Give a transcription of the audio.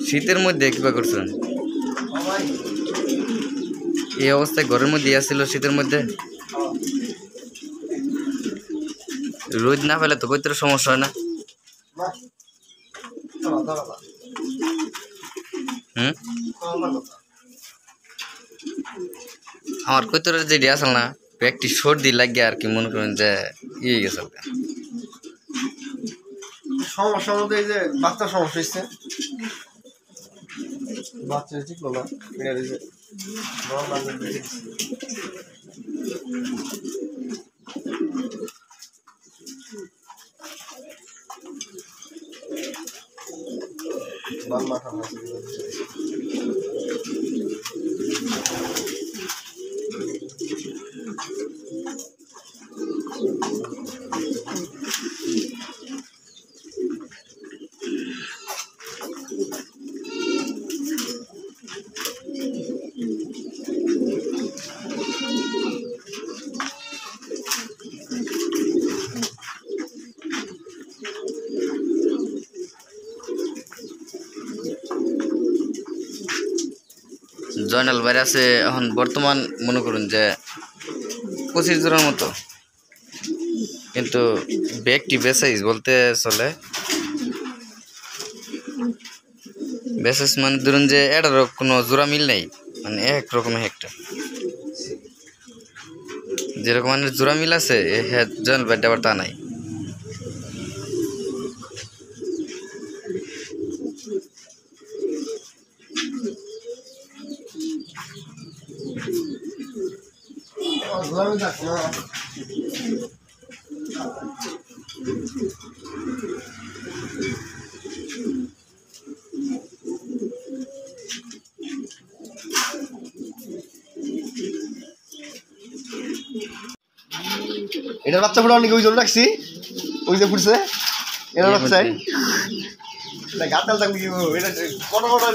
শীতের মধ্যে কিবা করছেন? এই অবস্থায় ঘরের মধ্যে আসছিল শীতের মধ্যে। রোদ না পেলে তো কইতে সমস্যা হয় না। আমার কইতরের যেটি আসল না একটি সর্দি লাগে আর কি, মনে করেন যে ইয়ে গেছে সমস্যা মধ্যে এই যে বাচ্চার সমস্যা হচ্ছে, বাচ্চা ঠিক না মাথা জয়নাল বাইরে আছে এখন বর্তমান মনে করুন যে 25 জনের মতো, কিন্তু ব্যাগটি বেসাইজ বলতে চলে। বেসাইজ মানে ধরুন যে এটারও কোনো জোড়া মিল নেই, মানে এক রকমের একটা যেরকম মানে জোড়া মিল আছে জয়নাল বাইরটা আবার তা নাই। এটার বাচ্চা ফুটা অনেক ওই জন্য রাখছি, ওই যে ফুটছে এটা রাখছে গাতাল থাকলে কি এটা কটা কটা